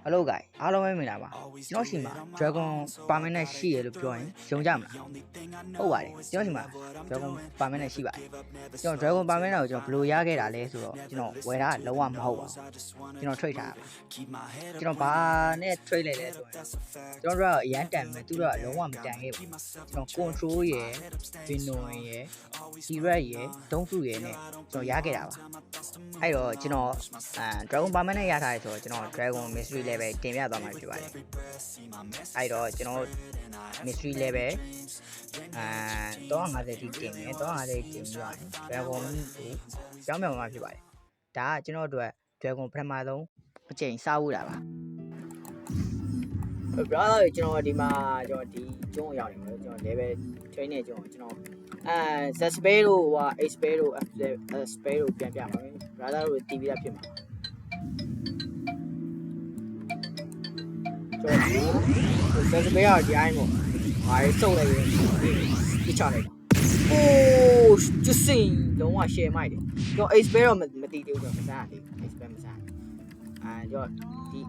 Hello guys အားလုံးပဲမင်္ဂလာပါကျွန်တော်ရှိမှာ Dragon Permanent ရှိရလို့ပြောရင်ယုံကြမလားဟုတ်ပါတယ်ကျွန်တော်ရှိမှာ Dragon Permanent ရှိပါတယ်ကျွန်တော် Dragon Permanent ကိုကျွန်တော်ဘယ်လိုရခဲ့တာလဲဆိုတော့ကျွန်တော်ဝယ်တာလုံးဝမဟုတ်ပါဘူးကျွန်တော် trade ထားတာကျွန်တော်ဘာနဲ့ trade လိုက်လဲဆိုရင်ကျွန်တော်တို့ကအရန်တန်မယ်သူတို့ကလုံးဝမတန်ခဲ့ဘူးကျွန်တော် control ရယ် Vino ရယ် Direct ရယ် Don't Fruit ရယ်နဲ့ကျွန်တော်ရခဲ့တာပါအဲ့တော့ကျွန်တော်Dragon Permanent ရထားတယ်ဆိုတော့ကျွန်တော် Dragon Mystery Level တင်ပြသွားမှာဖြစ်ပါတယ်အဲ့တော့ကျွန်တော် Mystery Level 350တိတင်မယ်350တိတင်ပြီးတော့ Dragon ကိုကြောင်းမြောင်မှာဖြစ်ပါတယ်ဒါကကျွန်တော်တို့ Dragon ပထမဆုံးအချိန်စဖို့တာပါbrother ကျွန်တော်ဒီမှာကျွန်တော်ဒီကျုံးရောက်နေတယ်ကျွန်တော် level 2နဲ့ကျုံးကျွန်တော်Zespay တို့ဟို Xpay တို့ Spay တို့ပြန်ပြပါမယ် brother တို့ TV တာဖြစ်မှာကျွန်တော် Zespay ကဒီအိုင်းကိုဘာစုပ်လိုက်ရင်ပြချလိုက်တာအိုးကျစင်လုံးဝ share မိုက်တယ်ကျွန်တော် Xpay တော့မတီးသေးဘူးကျွန်တော်မစားသေးဘူး Xpay မစားကျွန်တော်ဒီ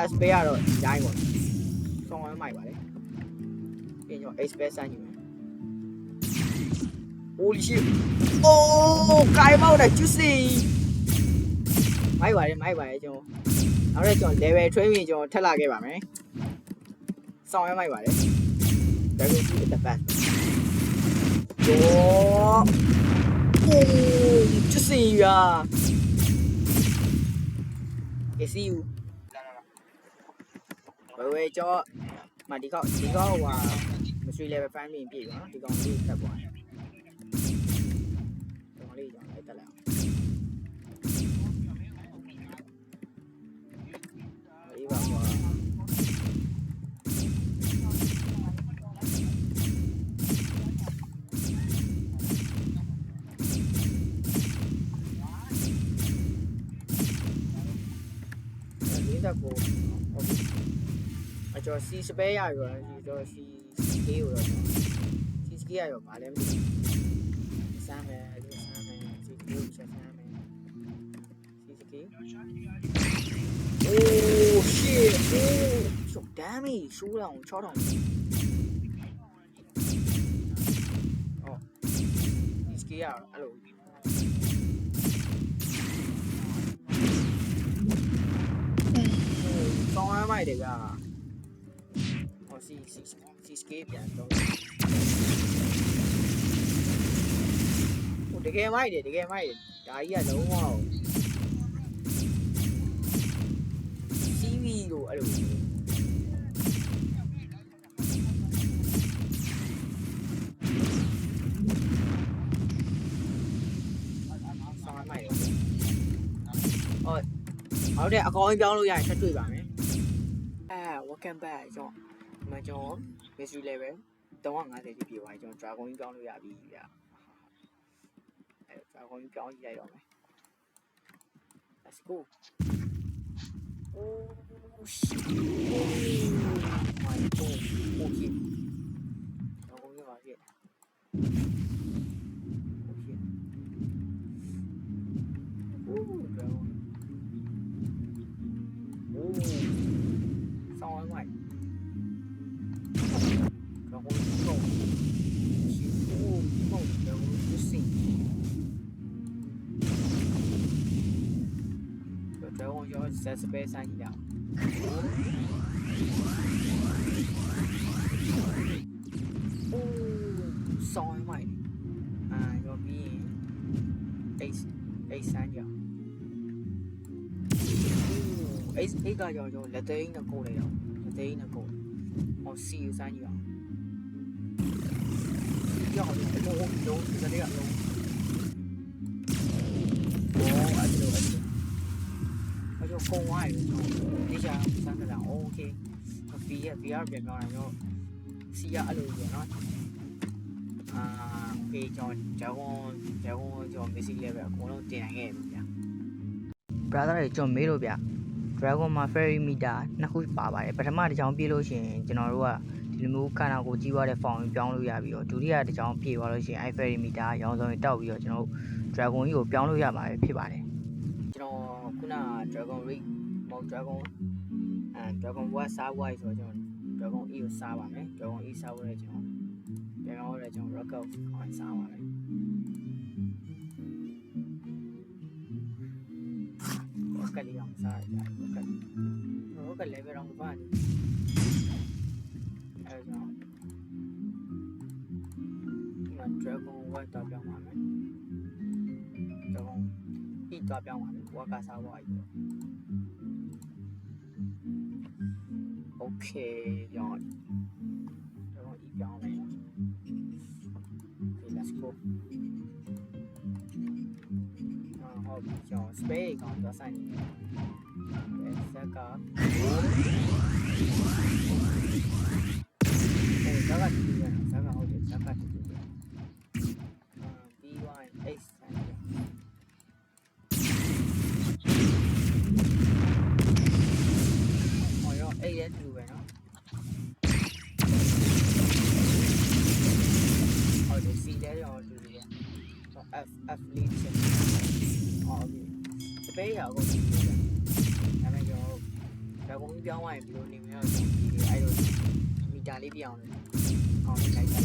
Xpay ကတော့ဒီအိုင်းကိုဆောင်းဝဲမိုက်ပါလေပြီးကျွန်တော် Xpay စမ်းကြည့်မယ် Holy shit အိုးကိုင်မောက်တာကျစင်မိုက်ပါတယ်ကျွန်တော်နောက်တော့ကျွန်တော် level ထွေးပြီးကျွန်တော်ထက်လာခဲ့ပါမယ်ဆောင်းဝဲမိုက်ပါတယ် Dragon Fruit is the best โอ้จะสิอ่ะ see you ဘယ်ကြောမဒီကောဟိုMystery Level 5မြင်ပြည့်ပါနော်ဒီကောင်လေးဖတ်ပွားတယ်ဒီကောင်လေးကျွန်တော်လိုက်တက်လိုက်အောင်အေးပါကွာကိုအကျော်စီစပယ်ရရောကျွန်တော်စီစကေးရောစီစကေးရရောဗာလဲမသိဘူးစမ်းမယ်စီစကေးချက်စမ်းမယ်စီစကေးโอ้ shit โอ้so damage 输了我超到哦စီစကေးရအဲ့လိုကောင်းမ်းမိုက်တယ်ဗျာဟောစီစကေးပြန်တော့ဟိုတကယ်မိုက်တယ်ဒါကြီးကလုံးဝစီးဗီကိုအဲ့လိုဆောင်းမိုက်တယ်ဟုတ်တယ်အကောင်းပြောင်းလို့ရရင်ဆက်တွေ့ပါမယ်welcome back ကျွန်တော် Mystery Level 350တိပြေသွားပြီကျွန်တော် Dragon ကြီးပြောင်းလို့ရပြီဗျာအဲ Dragon ကြီးပြောင်းကြည့်လိုက်တော့မယ် Let's go oh shit my god okay Dragon ကြီးပါပြည့်okay oh Dragon ohဆောင်းမိုက်တော့ဟိုတော့ချီအိုးပေါ့တော့သူစင်တော့ရောဆက်စပယ်ဆိုင်ရအောင်အိုးဆောင်းမိုက်ရောပြီးရင်အိတ်ဆန်းကြအောင်အိတ်ကကြောင့်ကျွန်တော်လက်သိန်းနဲ့ကိုလိုက်အောင်လက်သိန်းနဲ့ကိုဟောစီစမ်းကြည့်အောင်ကြောက်တယ်လုံးစတဲ့ကလုံးအဲ့လိုကုန်သွားတယ်ဒီချာစမ်းကြတာโอเค VR ပြန်ပြောတာတော့စီရအဲ့လိုပြန်နော်โอเคကျွန်တော် Mystery Level အကုန်လုံးတင်နိုင်ခဲ့ပြီဗျာ brother တွေကျွန်တော်မေးလို့ဗျ Dragon မှာ Fairy Meter နှစ်ခုပါပါတယ်ပထမတစ်ချောင်းပြေးလို့ရှိရင်ကျွန်တော်တို့ကဒီလိုမျိုးခန္ဓာကိုယ်ကြီးသွားတဲ့ form ပြောင်းလို့ရပြီးတော့ဒုတိယတစ်ချောင်းပြေးသွားလို့ရှိရင် Fairy Meter ရောင်းစုံတောက်ပြီးတော့ကျွန်တော်တို့ Dragon ကြီးကိုပြောင်းလို့ရမှာဖြစ်ပါတယ်ကျွန်တော်ခုန Dragon Rig မော် Dragon Dragon War စားဖို့ဆိုကျွန်တော် Dragon E ကိုစားပါမယ် Dragon E စားဖို့လည်းကျွန်တော် Rocket ကိုစားပါမယ် Rocket လေးအောင်စားရ Rocket level တော့မပါဘူးအဲဒါကြောင့် Dragon War တော့ပြောင်းပါမယ် Dragon E တော့ပြောင်းပါမယ် War ကစားဖို့အဲ့ Okay ပြောင်း Dragon E ပြောင်းမယ် Okay let's go ဟုတ်ပြီကျွန်တော် space ကောင်တော့ဆိုင်နေတယ်ဆက်ကဇက်ကတူတယ်ဇက်ကဟုတ်တယ်ဇက်ကတူတယ်B1 H ဆိုင်တယ်ဟောရောအဲ့ရဲ့တူပဲနော်ဟုတ်တယ် C လဲရောတူတယ် F လေးချက်ဟုတ်ပြီ space ရအောင်တူတယ်ဒါပေမဲ့ကျွန်တော်ဓာတ်ပုံပြောင်းသွားရင်ဘယ်လိုနေမလဲဒီအဲ့လိုမီတာလေးပြောင်းတယ်အောင်လိုက်တာ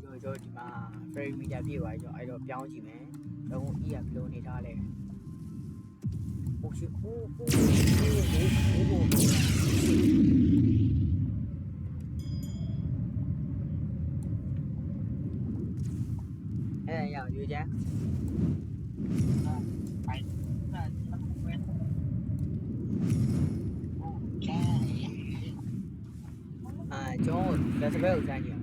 ကျွန်တော်ဒီမှာ frame meter ပြည့်သွားပြီကျွန်တော်အဲ့တော့ပြောင်းကြည့်မယ်တော့ E ကဘယ်လိုနေထားလဲဟိုရှိဟိုအဲ့ရအောင်ရွေးချမ်းကျွန်တော်လက်စပယ်ကိုစမ်းကြည့်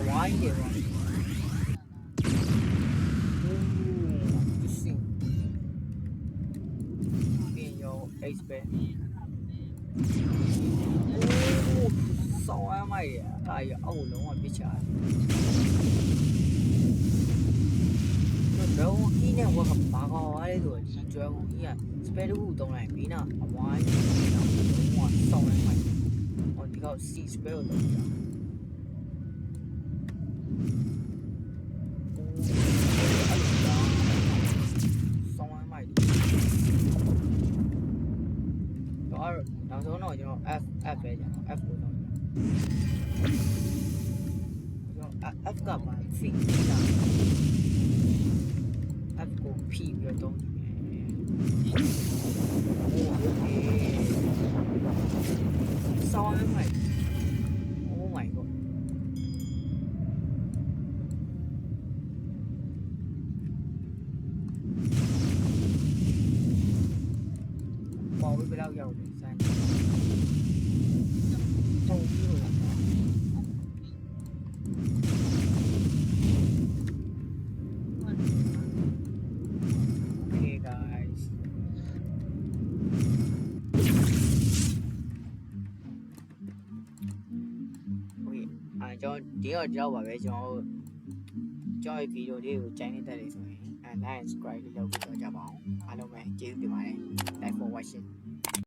ဝိုင်းတယ်ပေါ့ပြင်ရော H ပဲဆောင်းအမိုက်အာရအောက်လုံးဝပြစ်ချတယ်တော့ E နဲ့ဝက်ကဘာကောင်းလဲဆိုတော့ Dragon E က spell တစ်ခုသုံးလိုက်ပြီးတော့အဝိုင်းလုံးဝဆောင်းအမိုက်ဟောဒီကော C spell ကိုသုံးကြနောက်ဆုံးတော့ကျွန်တော် F ပဲကြာ F ကိုတော့ကျွန်တော် F ကပါ F တာ F ကို P ပြီးတော့တုံးကြည့်မယ်ဆောင်းရမယ် Oh my god ပေါ်ပြီးဘယ်လောက်ရောက်လဲစိုင်းတုံးပြီးလို့လား Okay guys ကျွန်တော်ဒီတော့ပါပဲကျွန်တော်ရဲ့ဗီဒီယိုလေးကိုကြိုက်နေတဲ့တွေဆိုရင်like and subscribe လုပ်ပြီးတော့ကြပါအောင်အားလုံးပဲကျေးဇူးတင်ပါတယ် Thanks for watching